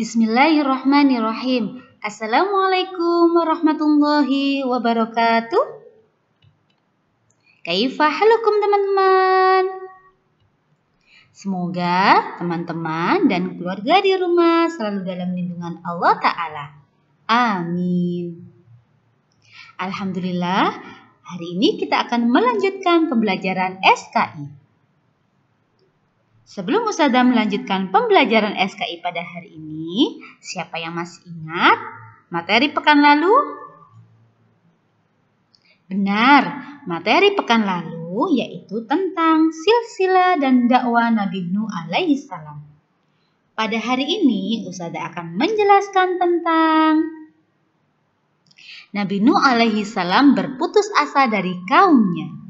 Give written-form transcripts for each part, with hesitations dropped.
Bismillahirrahmanirrahim. Assalamualaikum warahmatullahi wabarakatuh. Kaifa halukum teman-teman? Semoga teman-teman dan keluarga di rumah selalu dalam lindungan Allah Ta'ala. Amin. Alhamdulillah, hari ini kita akan melanjutkan pembelajaran SKI. Sebelum Ustazah melanjutkan pembelajaran SKI pada hari ini, siapa yang masih ingat materi pekan lalu? Benar, materi pekan lalu yaitu tentang silsilah dan dakwah Nabi Nuh alaihi salam. Pada hari ini, Ustazah akan menjelaskan tentang Nabi Nuh alaihi salam berputus asa dari kaumnya.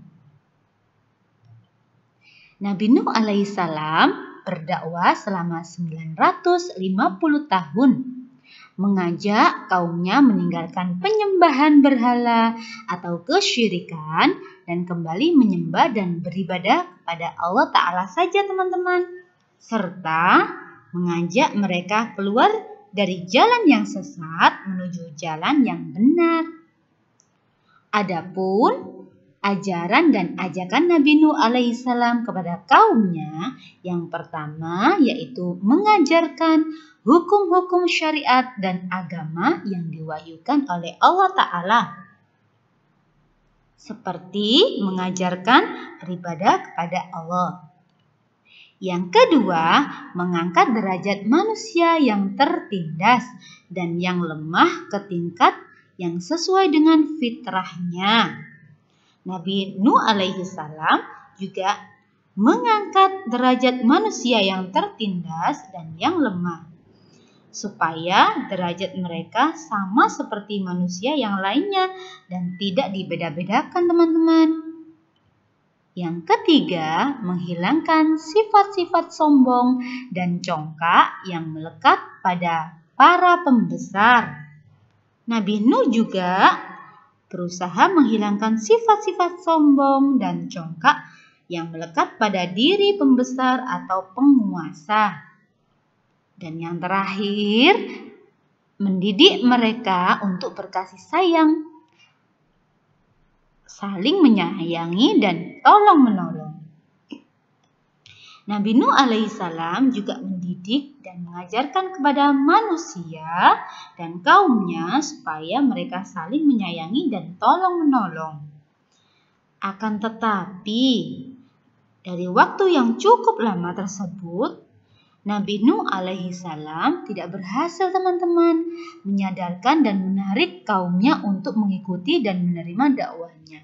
Nabi Nuh alaihissalam berdakwah selama 950 tahun, mengajak kaumnya meninggalkan penyembahan berhala atau kesyirikan dan kembali menyembah dan beribadah kepada Allah Ta'ala saja teman-teman, serta mengajak mereka keluar dari jalan yang sesat menuju jalan yang benar. Adapun ajaran dan ajakan Nabi Nuh alaihissalam kepada kaumnya yang pertama yaitu mengajarkan hukum-hukum syariat dan agama yang diwahyukan oleh Allah Ta'ala. Seperti mengajarkan beribadah kepada Allah. Yang kedua, mengangkat derajat manusia yang tertindas dan yang lemah ke tingkat yang sesuai dengan fitrahnya. Nabi Nuh alaihi salam juga mengangkat derajat manusia yang tertindas dan yang lemah, supaya derajat mereka sama seperti manusia yang lainnya dan tidak dibeda-bedakan teman-teman. Yang ketiga, menghilangkan sifat-sifat sombong dan congkak yang melekat pada para pembesar. Nabi Nuh juga berusaha menghilangkan sifat-sifat sombong dan congkak yang melekat pada diri pembesar atau penguasa. Dan yang terakhir, mendidik mereka untuk berkasih sayang, saling menyayangi dan tolong-menolong. Nabi Nuh alaihissalam juga mendidik dan mengajarkan kepada manusia dan kaumnya supaya mereka saling menyayangi dan tolong-menolong. Akan tetapi, dari waktu yang cukup lama tersebut, Nabi Nuh alaihissalam tidak berhasil teman-teman menyadarkan dan menarik kaumnya untuk mengikuti dan menerima dakwahnya.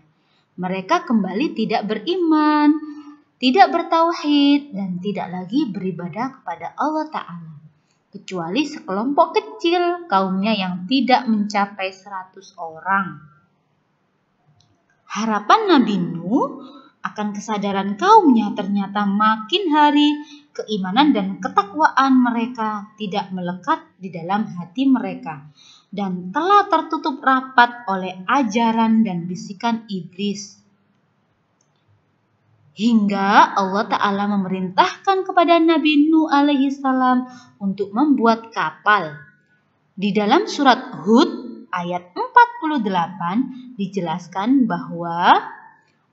Mereka kembali tidak beriman, tidak bertauhid, dan tidak lagi beribadah kepada Allah Ta'ala. Kecuali sekelompok kecil kaumnya yang tidak mencapai 100 orang. Harapan Nabi Nuh akan kesadaran kaumnya ternyata makin hari keimanan dan ketakwaan mereka tidak melekat di dalam hati mereka dan telah tertutup rapat oleh ajaran dan bisikan iblis. Hingga Allah Ta'ala memerintahkan kepada Nabi Nuh alaihissalam untuk membuat kapal. Di dalam surat Hud ayat 48 dijelaskan bahwa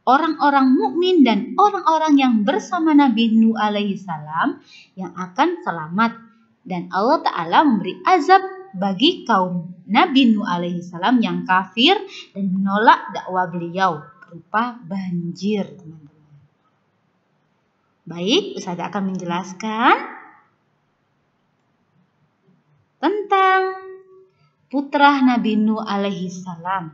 orang-orang mukmin dan orang-orang yang bersama Nabi Nuh alaihissalam yang akan selamat. Dan Allah Ta'ala memberi azab bagi kaum Nabi Nuh alaihissalam yang kafir dan menolak dakwah beliau berupa banjir, teman-teman. Baik, Ustazah akan menjelaskan tentang putra Nabi Nuh alaihissalam.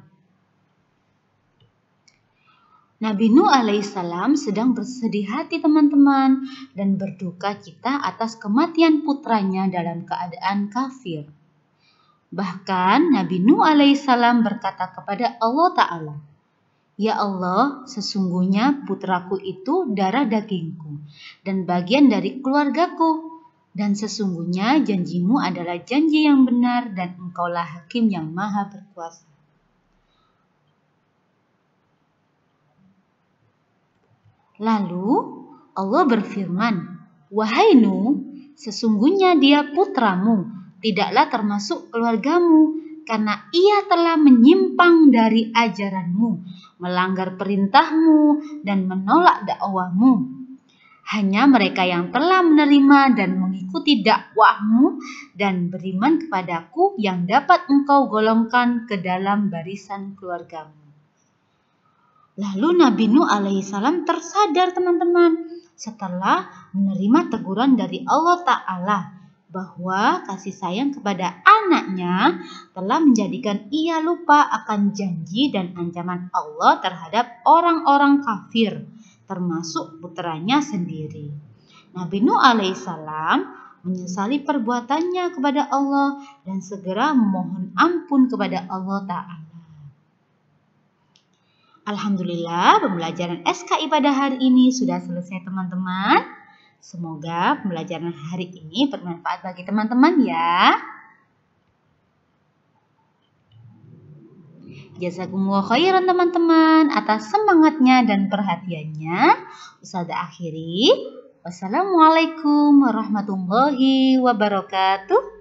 Nabi Nuh alaihissalam sedang bersedih hati teman-teman dan berduka cita atas kematian putranya dalam keadaan kafir. Bahkan Nabi Nuh alaihissalam berkata kepada Allah Ta'ala, "Ya Allah, sesungguhnya putraku itu darah dagingku dan bagian dari keluargaku. Dan sesungguhnya janjimu adalah janji yang benar dan engkaulah hakim yang maha berkuasa." Lalu Allah berfirman, "Wahai Nuh, sesungguhnya dia putramu tidaklah termasuk keluargamu, karena ia telah menyimpang dari ajaranmu, melanggar perintahmu, dan menolak dakwahmu. Hanya mereka yang telah menerima dan mengikuti dakwahmu dan beriman kepadaku yang dapat engkau golongkan ke dalam barisan keluargamu. Lalu Nabi Nuh alaihissalam tersadar, teman-teman, setelah menerima teguran dari Allah Ta'ala bahwa kasih sayang kepada anaknya telah menjadikan ia lupa akan janji dan ancaman Allah terhadap orang-orang kafir, termasuk putranya sendiri. Nabi Nuh alaihissalam menyesali perbuatannya kepada Allah dan segera memohon ampun kepada Allah Ta'ala. Alhamdulillah, pembelajaran SKI pada hari ini sudah selesai, teman-teman. Semoga pembelajaran hari ini bermanfaat bagi teman-teman ya. Jazakumullah khairan teman-teman atas semangatnya dan perhatiannya. Ustazah akhiri. Wassalamualaikum warahmatullahi wabarakatuh.